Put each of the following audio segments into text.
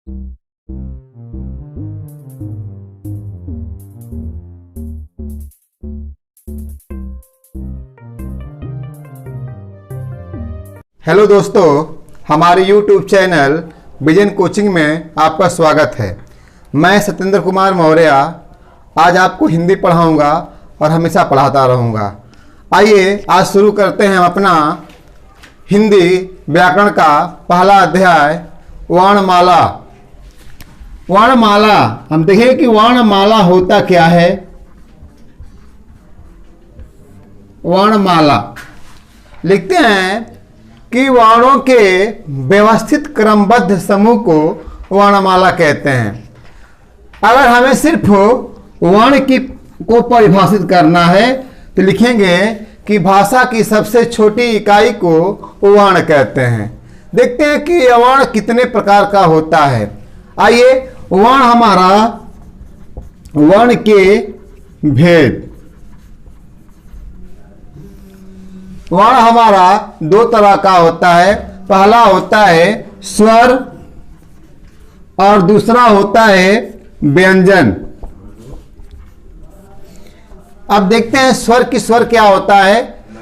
Hello दोस्तों, हमारे YouTube channel vision coaching में आपका स्वागत है। मैं सत्येंद्र कुमार मौर्य आज आपको हिंदी पढ़ाऊंगा और हमेशा पढ़ाता रहूंगा। आइए आज शुरू करते हैं हम अपना हिंदी व्याकरण का पहला अध्याय वर्णमाला। वर्णमाला, हम देखें कि वर्णमाला होता क्या है। वर्णमाला लिखते हैं कि वर्णों के व्यवस्थित क्रमबद्ध समूह को वर्णमाला कहते हैं। अगर हमें सिर्फ वर्ण को परिभाषित करना है तो लिखेंगे कि भाषा की सबसे छोटी इकाई को वर्ण कहते हैं। देखते हैं कि वर्ण कितने प्रकार का होता है। आइए, वर्ण के भेद। वर्ण हमारा दो तरह का होता है। पहला होता है स्वर और दूसरा होता है व्यंजन। अब देखते हैं स्वर क्या होता है।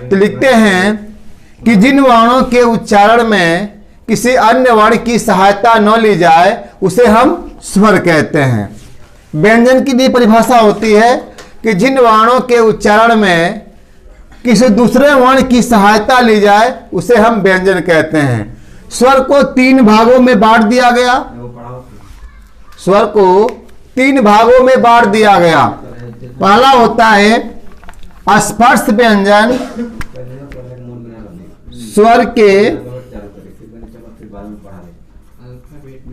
तो लिखते हैं कि जिन वर्णों के उच्चारण में किसी अन्य वर्ण की सहायता न ली जाए उसे हम स्वर कहते हैं। व्यंजन की भी परिभाषा होती है कि जिन वर्णों के उच्चारण में किसी दूसरे वर्ण की सहायता ली जाए उसे हम व्यंजन कहते हैं। स्वर को तीन भागों में बांट दिया गया। स्वर को तीन भागों में बांट दिया गया। पहला होता है स्पर्श व्यंजन। स्वर के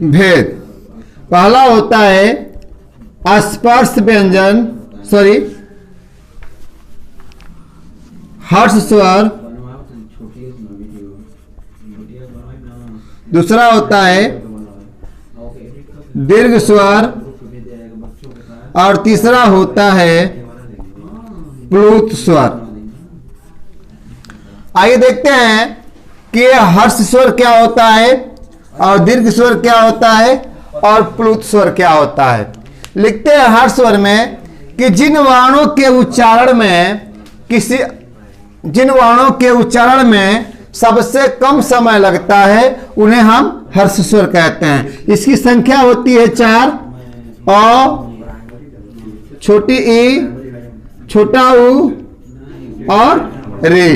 भेद। पहला होता है स्पर्श व्यंजन, हर्ष स्वर। दूसरा होता है दीर्घ स्वर और तीसरा होता है प्लुत स्वर। आइए देखते हैं कि हर्ष स्वर क्या होता है और दीर्घ स्वर क्या होता है और प्लुत स्वर क्या होता है। लिखते हैं हर्ष स्वर में कि जिन वर्णों के उच्चारण में सबसे कम समय लगता है उन्हें हम हर्ष स्वर कहते हैं। इसकी संख्या होती है 4। अ, छोटी ई, छोटा ऊ और रे।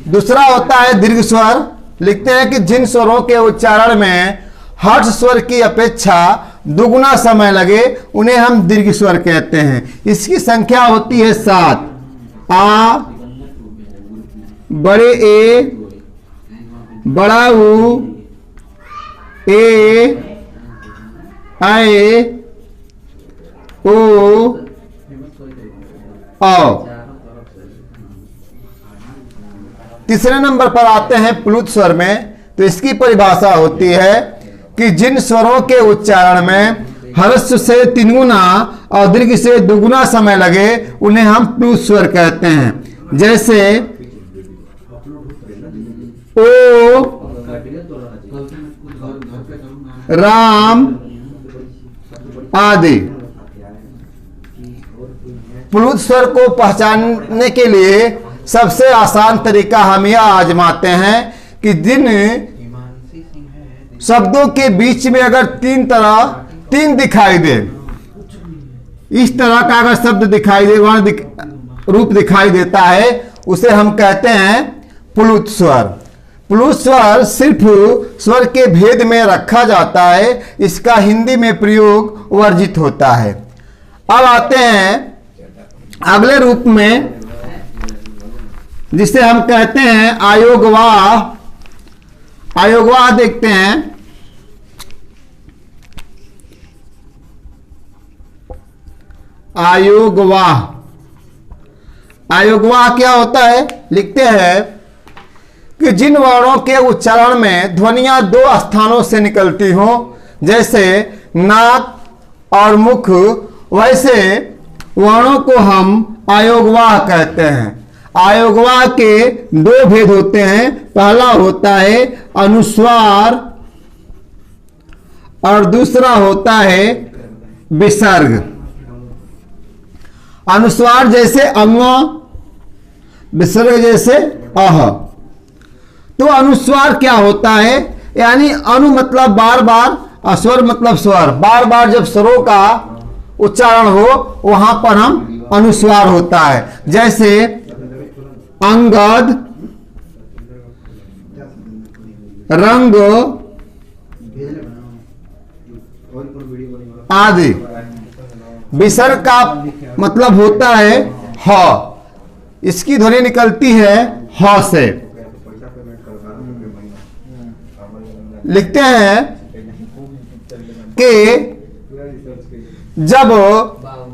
दूसरा होता है दीर्घ स्वर। लिखते हैं कि जिन स्वरों के उच्चारण में हर्ष स्वर की अपेक्षा दुगुना समय लगे उन्हें हम दीर्घ स्वर कहते हैं। इसकी संख्या होती है 7। आ, बड़े ए, बड़ा ऊ, ए, आए, ओ, औ। तीसरे नंबर पर आते हैं प्लुत स्वर में। तो इसकी परिभाषा होती है कि जिन स्वरों के उच्चारण में हर्ष से 3 गुना और दीर्घ से 2 गुना समय लगे उन्हें हम प्लुत स्वर कहते हैं। जैसे ओ, राम आदि। प्लुत स्वर को पहचानने के लिए सबसे आसान तरीका हम यह आजमाते हैं कि जिन शब्दों के बीच में अगर तीन दिखाई दे, इस तरह का अगर शब्द दिखाई दे, रूप दिखाई देता है, उसे हम कहते हैं प्लुत स्वर। प्लुत स्वर सिर्फ स्वर के भेद में रखा जाता है। इसका हिंदी में प्रयोग वर्जित होता है। अब आते हैं अगले रूप में, जिसे हम कहते हैं अयोगवाह। अयोगवाह देखते हैं। अयोगवाह। अयोगवाह क्या होता है? लिखते हैं कि जिन वर्णों के उच्चारण में ध्वनियां 2 स्थानों से निकलती हों, जैसे नाक और मुख, वैसे वर्णों को हम अयोगवाह कहते हैं। आयोगवा के दो भेद होते हैं। पहला होता है अनुस्वार और दूसरा होता है विसर्ग। अनुस्वार जैसे अंग, विसर्ग जैसे अह। तो अनुस्वार क्या होता है, यानी अनु मतलब बार बार, स्वर मतलब स्वर, बार बार जब स्वरों का उच्चारण हो वहां पर हम अनुस्वार होता है। जैसे अंगद, रंग आदि। विसर्ग का मतलब होता है ह, इसकी ध्वनि निकलती है ह से। लिखते हैं कि जब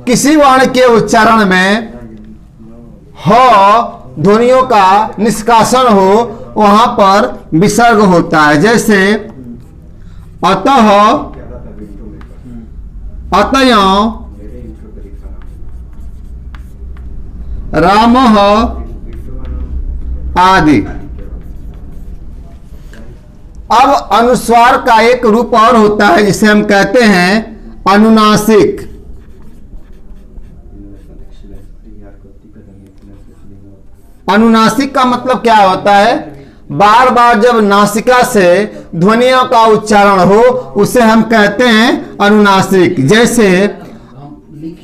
किसी वर्ण के उच्चारण में ह ध्वनियों का निष्कासन हो वहां पर विसर्ग होता है। जैसे अतः, अतय, रामः आदि। अब अनुस्वार का एक रूप और होता है जिसे हम कहते हैं अनुनासिक। अनुनासिक का मतलब क्या होता है, बार बार जब नासिका से ध्वनियों का उच्चारण हो उसे हम कहते हैं अनुनासिक। जैसे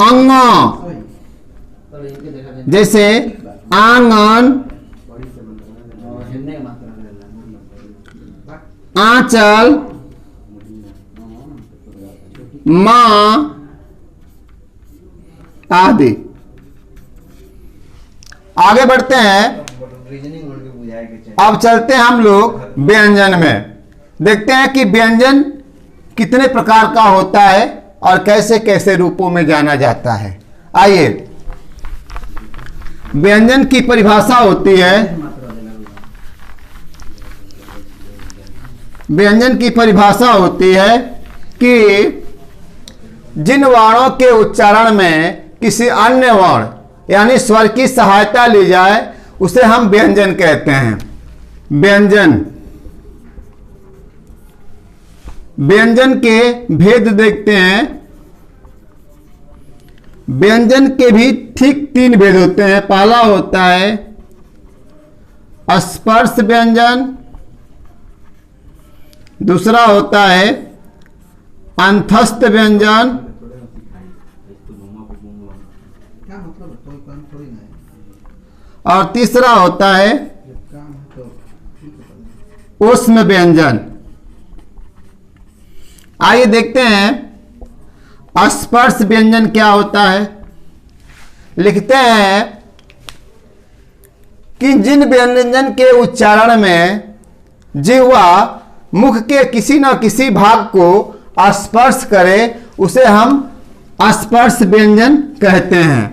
अंग, जैसे आंगन, आंचल, मां आदि। आगे बढ़ते हैं, अब चलते हैं हम लोग व्यंजन में। देखते हैं कि व्यंजन कितने प्रकार का होता है और कैसे कैसे रूपों में जाना जाता है। आइए, व्यंजन की परिभाषा होती है, व्यंजन की परिभाषा होती है कि जिन वर्णों के उच्चारण में किसी अन्य वर्ण यानी स्वर की सहायता ली जाए उसे हम व्यंजन कहते हैं। व्यंजन, व्यंजन के भेद देखते हैं। व्यंजन के भी ठीक तीन भेद होते हैं। पहला होता है स्पर्श व्यंजन, दूसरा होता है अंतस्थ व्यंजन, और तीसरा होता है ऊष्म व्यंजन। आइए देखते हैं स्पर्श व्यंजन क्या होता है। लिखते हैं कि जिन व्यंजन के उच्चारण में जिह्वा मुख के किसी न किसी भाग को स्पर्श करे उसे हम स्पर्श व्यंजन कहते हैं।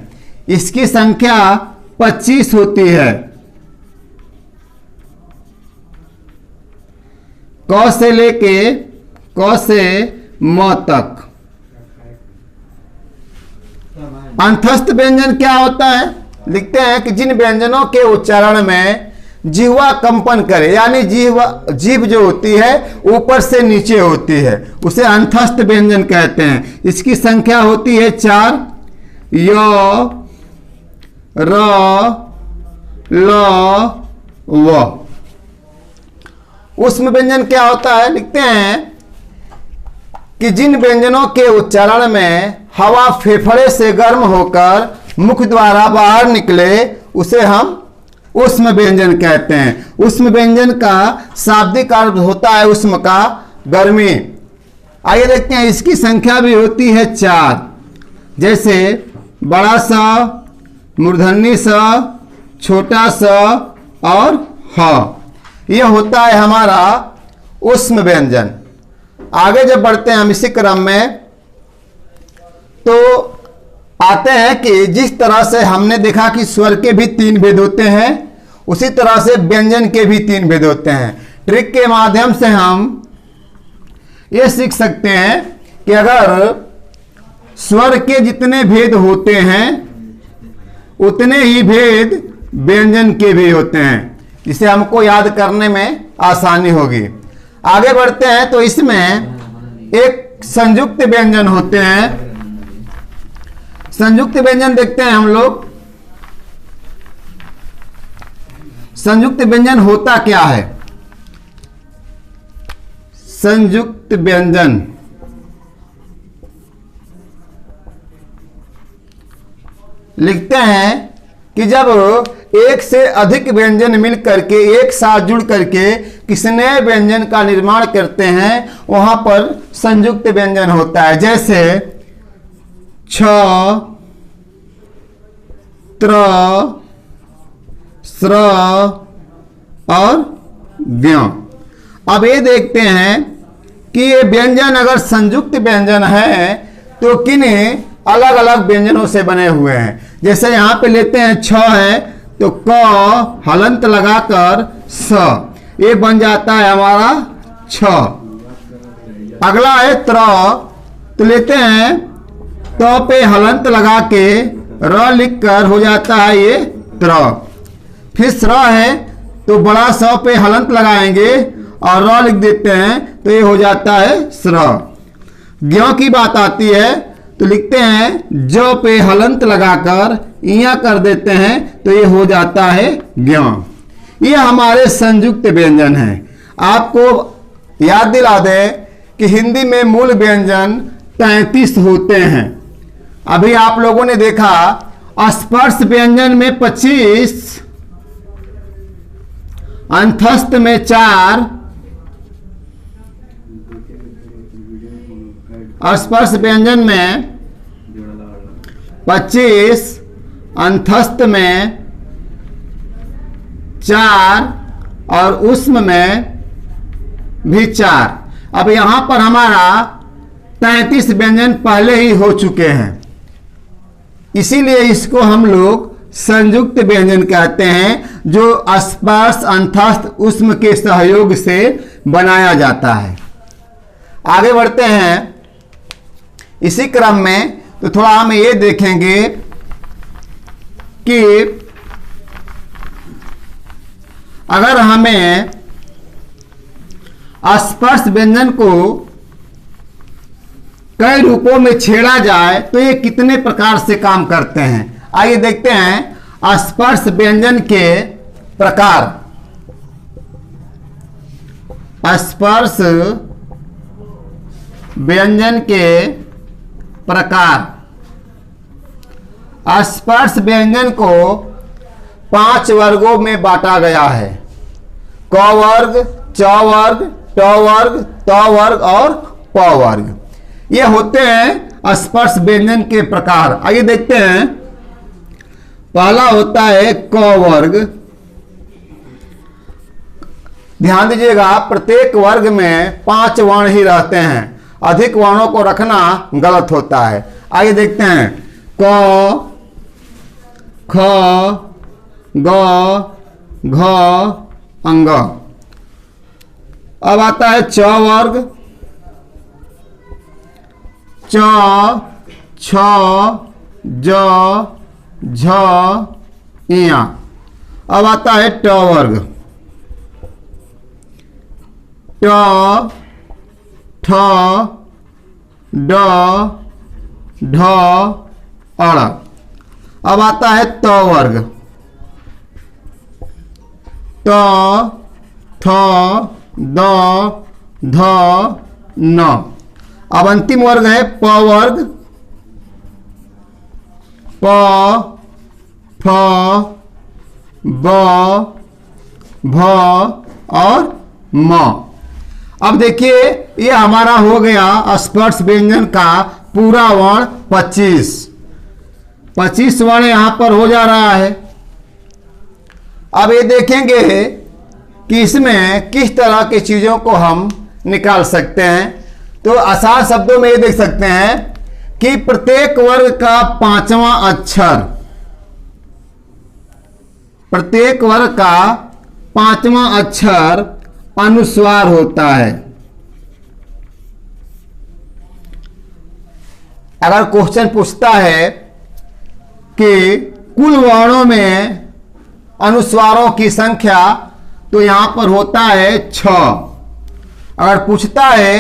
इसकी संख्या 25 होती है। क से लेके क से म तक। अंतस्थ व्यंजन क्या होता है, लिखते हैं कि जिन व्यंजनों के उच्चारण में जिह्वा कंपन करे, यानी जीभ जो होती है ऊपर से नीचे होती है, उसे अंतस्थ व्यंजन कहते हैं। इसकी संख्या होती है 4। य, र, ल, व। ऊष्म व्यंजन क्या होता है, लिखते हैं कि जिन व्यंजनों के उच्चारण में हवा फेफड़े से गर्म होकर मुख द्वारा बाहर निकले उसे हम ऊष्म व्यंजन कहते हैं। ऊष्म व्यंजन का शाब्दिक अर्थ होता है ऊष्म का गर्मी। आइए देखते हैं, इसकी संख्या भी होती है 4। जैसे बड़ा सा, मूर्धन्य सा, छोटा सा और ह। यह होता है हमारा ऊष्म व्यंजन। आगे जब बढ़ते हैं हम इसी क्रम में, तो आते हैं कि जिस तरह से हमने देखा कि स्वर के भी 3 भेद होते हैं, उसी तरह से व्यंजन के भी 3 भेद होते हैं। ट्रिक के माध्यम से हम ये सीख सकते हैं कि अगर स्वर के जितने भेद होते हैं उतने ही भेद व्यंजन के भी होते हैं, जिसे हमको याद करने में आसानी होगी। आगे बढ़ते हैं तो इसमें एक संयुक्त व्यंजन होते हैं। संयुक्त व्यंजन देखते हैं हम लोग। संयुक्त व्यंजन होता क्या है? संयुक्त व्यंजन लिखते हैं कि जब एक से अधिक व्यंजन मिल करके एक साथ जुड़ करके किसी नए व्यंजन का निर्माण करते हैं, वहां पर संयुक्त व्यंजन होता है। जैसे छ, त्र, स्र और ज्ञ। अब ये देखते हैं कि ये व्यंजन अगर संयुक्त व्यंजन है तो किन अलग अलग व्यंजनों से बने हुए हैं। जैसे यहां पे लेते हैं छ है तो क हलंत लगाकर स, ये बन जाता है हमारा छ। अगला है त्र, तो लेते हैं त पे हलंत लगा के र लिख कर हो जाता है ये त्र। फिर स्र है तो बड़ा स पे हलंत लगाएंगे और र लिख देते हैं तो ये हो जाता है स्र। ज्ञ की बात आती है तो लिखते हैं ज पे हलंत लगाकर इया कर देते हैं तो ये हो जाता है ज्ञ। ये हमारे संयुक्त व्यंजन हैं। आपको याद दिला दें कि हिंदी में मूल व्यंजन 33 होते हैं। अभी आप लोगों ने देखा स्पर्श व्यंजन में 25, अंतस्थ में 4, स्पर्श व्यंजन में 25, अंतस्थ में 4 और उष्म में भी 4। अब यहां पर हमारा 33 व्यंजन पहले ही हो चुके हैं, इसीलिए इसको हम लोग संयुक्त व्यंजन कहते हैं, जो स्पर्श अंतस्थ उष्म के सहयोग से बनाया जाता है। आगे बढ़ते हैं इसी क्रम में, तो थोड़ा हम ये देखेंगे कि अगर हमें स्पर्श व्यंजन को कई रूपों में छेड़ा जाए तो ये कितने प्रकार से काम करते हैं। आइए देखते हैं स्पर्श व्यंजन के प्रकार। स्पर्श व्यंजन के प्रकार। स्पर्श व्यंजन को 5 वर्गों में बांटा गया है। क वर्ग, च वर्ग, ट वर्ग, त वर्ग और प वर्ग। ये होते हैं स्पर्श व्यंजन के प्रकार। आइए देखते हैं। पहला होता है क वर्ग। ध्यान दीजिएगा, प्रत्येक वर्ग में 5 वर्ण ही रहते हैं, अधिक वर्णों को रखना गलत होता है। आइए देखते हैं। क, ख, ग, घ, अंग। अब आता है च वर्ग। च, छ, ज, झ, इया। अब आता है ट वर्ग। ट, ठ, ड, ढ, अड़। अब आता है त वर्ग। त, थ, द, ध, न। अब अंतिम वर्ग है प वर्ग। प, फ, ब, भ और म। अब देखिए, ये हमारा हो गया स्पर्श व्यंजन का पूरा वर्ण 25 वर्ण यहां पर हो जा रहा है। अब ये देखेंगे कि इसमें किस तरह की चीजों को हम निकाल सकते हैं। तो आसान शब्दों में ये देख सकते हैं कि प्रत्येक वर्ग का 5वां अक्षर, प्रत्येक वर्ग का 5वां अक्षर अनुस्वार होता है। अगर क्वेश्चन पूछता है कि कुल वर्णों में अनुस्वारों की संख्या तो यहां पर होता है 6। अगर पूछता है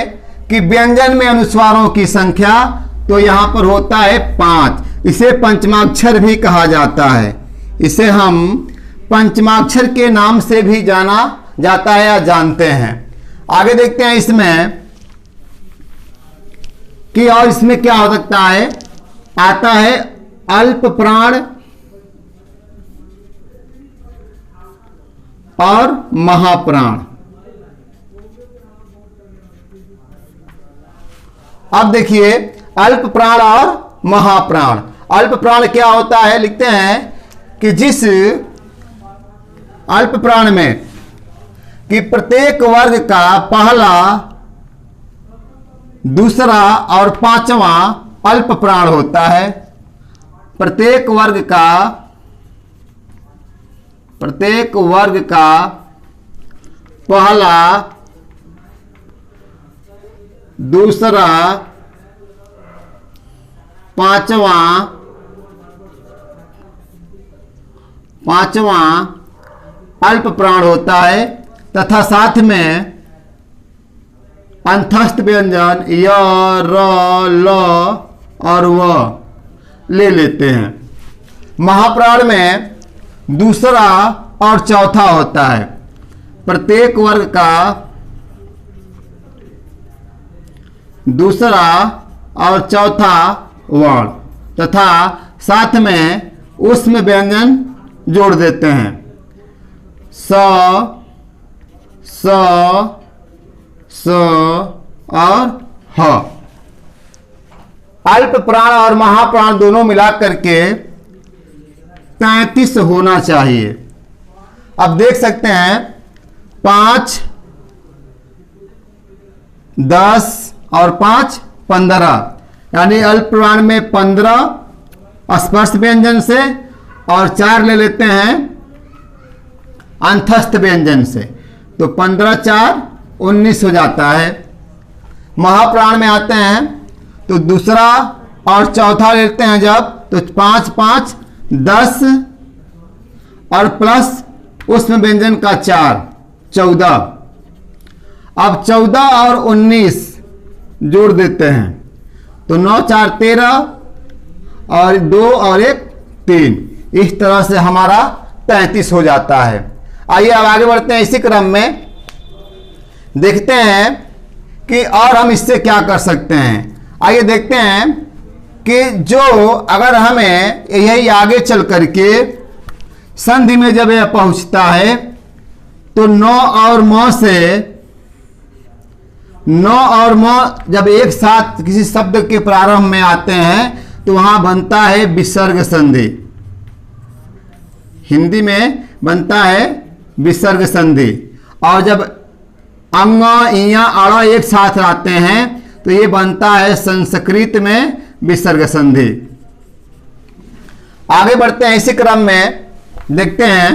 कि व्यंजन में अनुस्वारों की संख्या तो यहां पर होता है 5। इसे पंचमाक्षर भी कहा जाता है। इसे हम पंचमाक्षर के नाम से भी जाना जाता है या जानते हैं। आगे देखते हैं इसमें कि और इसमें क्या हो सकता है। आता है अल्प प्राण और महाप्राण। अब देखिए अल्प प्राण और महाप्राण। अल्प प्राण क्या होता है, लिखते हैं कि जिस अल्प प्राण में कि प्रत्येक वर्ग का पहला, दूसरा और पांचवा अल्प प्राण होता है। प्रत्येक वर्ग का पहला, दूसरा, पांचवा अल्प प्राण होता है तथा साथ में अंतस्थ व्यंजन य, र, ल और व ले लेते हैं। महाप्राण में दूसरा और चौथा होता है। प्रत्येक वर्ग का दूसरा और चौथा वर्ण तथा साथ में ऊष्म व्यंजन जोड़ देते हैं। स, और ह। अल्प प्राण और महाप्राण दोनों मिलाकर के 33 होना चाहिए। अब देख सकते हैं 5, 10 और 5 15, यानी अल्प प्राण में 15 स्पर्श व्यंजन से और 4 ले लेते हैं अंतस्थ व्यंजन से, तो 15 4 19 हो जाता है। महाप्राण में आते हैं तो दूसरा और चौथा लेते हैं जब, तो 5 5 10 और प्लस उसमें व्यंजन का 4 14। अब 14 और 19 जोड़ देते हैं तो 9 4 13 और 2 और 1 3। इस तरह से हमारा 33 हो जाता है। आइए अब आगे बढ़ते हैं। इसी क्रम में देखते हैं कि और हम इससे क्या कर सकते हैं। आइए देखते हैं कि जो अगर हमें यही आगे चल करके संधि में जब यह पहुंचता है तो 9 और म से, 9 और म जब एक साथ किसी शब्द के प्रारंभ में आते हैं तो वहां बनता है विसर्ग संधि। हिंदी में बनता है विसर्ग संधि। और जब अंग, इया, अड़ एक साथ आते हैं तो ये बनता है संस्कृत में विसर्ग संधि। आगे बढ़ते हैं। इसी क्रम में देखते हैं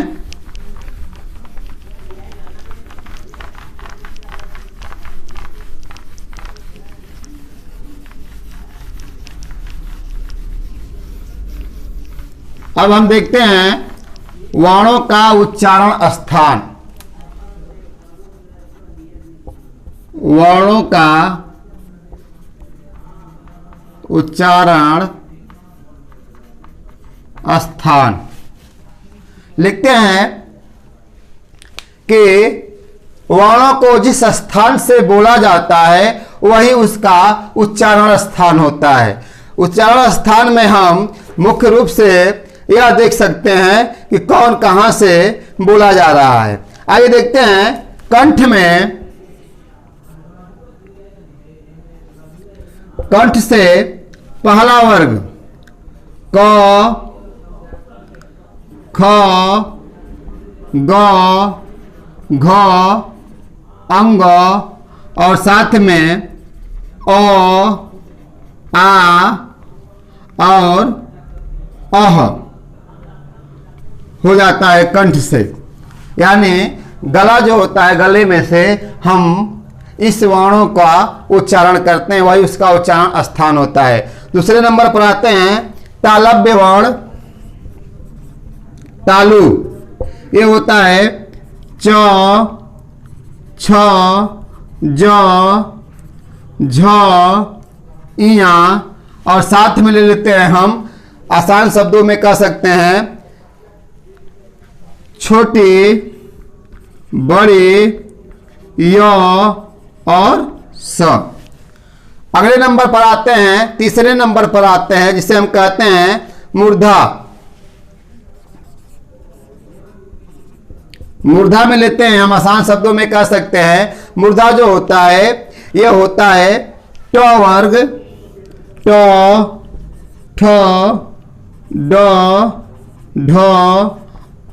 अब हम देखते हैं वर्णों का उच्चारण स्थान। वर्णों का उच्चारण स्थान लिखते हैं कि वर्णों को जिस स्थान से बोला जाता है वही उसका उच्चारण स्थान होता है। उच्चारण स्थान में हम मुख्य रूप से यह देख सकते हैं कि कौन कहां से बोला जा रहा है। आइए देखते हैं कंठ में। कंठ से पहला वर्ग क, ख, ग, घ, अंग और साथ में अ, आ और अह हो जाता है कंठ से। यानी गला जो होता है, गले में से हम इस वर्णों का उच्चारण करते हैं, वही उसका उच्चारण स्थान होता है। दूसरे नंबर पर आते हैं तालव्य वर्ण। तालु ये होता है च, छ, ज, झ, इया, और साथ में ले लेते हैं हम, आसान शब्दों में कह सकते हैं छोटी, बड़ी, य और स। अगले नंबर पर आते हैं, तीसरे नंबर पर आते हैं, जिसे हम कहते हैं मूर्धा। मूर्धा में लेते हैं हम, आसान शब्दों में कह सकते हैं मूर्धा जो होता है यह होता है ट वर्ग, ट, ठ, ड, ढ,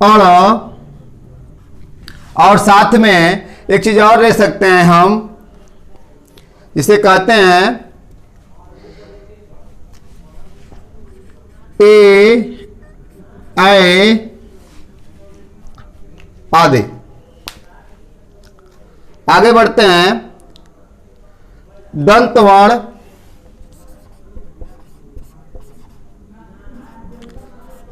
अड़, और साथ में एक चीज और ले सकते हैं हम, जिसे कहते हैं ए, ऐ आदि। आगे बढ़ते हैं, दंत वर्ण,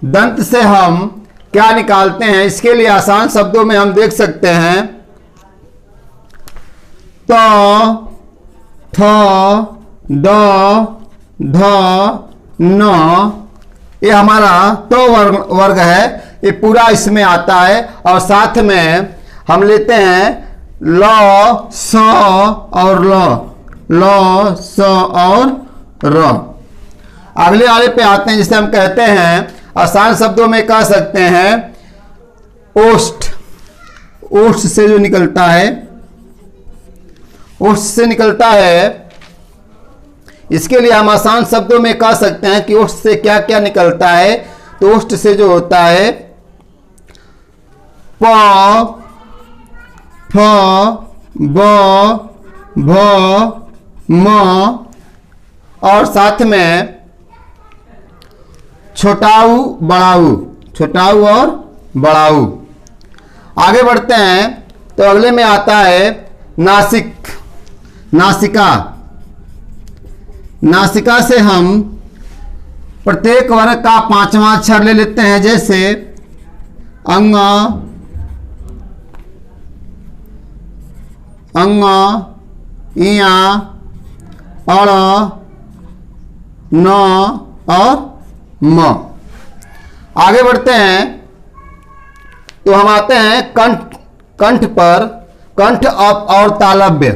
दंत से हम क्या निकालते हैं, इसके लिए आसान शब्दों में हम देख सकते हैं त, थ, द, ध, न, ये हमारा तो वर्ग है, ये पूरा इसमें आता है, और साथ में हम लेते हैं ल, स और ल, ल, स और र। अगले वाले पे आते हैं, जिसे हम कहते हैं, आसान शब्दों में कह सकते हैं ओष्ठ। ओष्ठ से जो निकलता है, ओष्ठ से निकलता है, इसके लिए हम आसान शब्दों में कह सकते हैं कि ओष्ठ से क्या क्या निकलता है। तो ओष्ठ से जो होता है प, फ, ब, भ, म, और साथ में छोटाऊ, बड़ाऊ, छोटाऊ और बड़ाऊ। आगे बढ़ते हैं, तो अगले में आता है नासिक, नासिका। नासिका से हम प्रत्येक वर्ग का पांचवा अक्षर ले लेते हैं, जैसे अंग, अंग, इया, अड़, न और म। आगे बढ़ते हैं, तो हम आते हैं कंठ। कंठ पर, कंठ और तालव्य,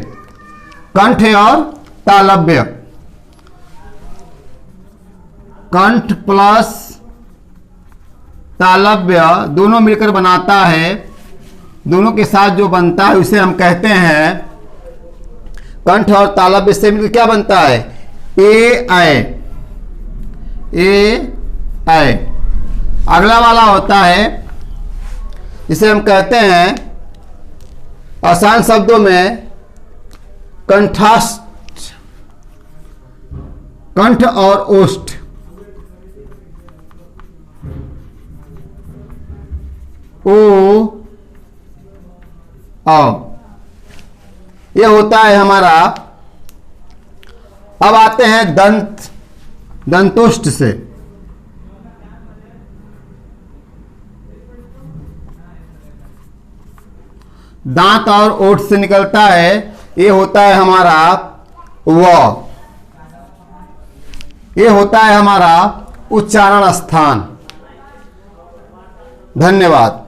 कंठ और तालव्य, कंठ प्लस तालव्य दोनों मिलकर बनाता है, दोनों के साथ जो बनता है उसे हम कहते हैं, कंठ और तालव्य से मिलकर क्या बनता है, ए, ऐ, ए, ऐ। अगला वाला होता है, जिसे हम कहते हैं आसान शब्दों में कंठाष्ठ, कंठ और ओष्ठ। ओ, औ, यह होता है हमारा। अब आते हैं दंत, दंतोष्ठ से। दांत और ओठ से निकलता है, ये होता है हमारा व, ये होता है हमारा उच्चारण स्थान। धन्यवाद।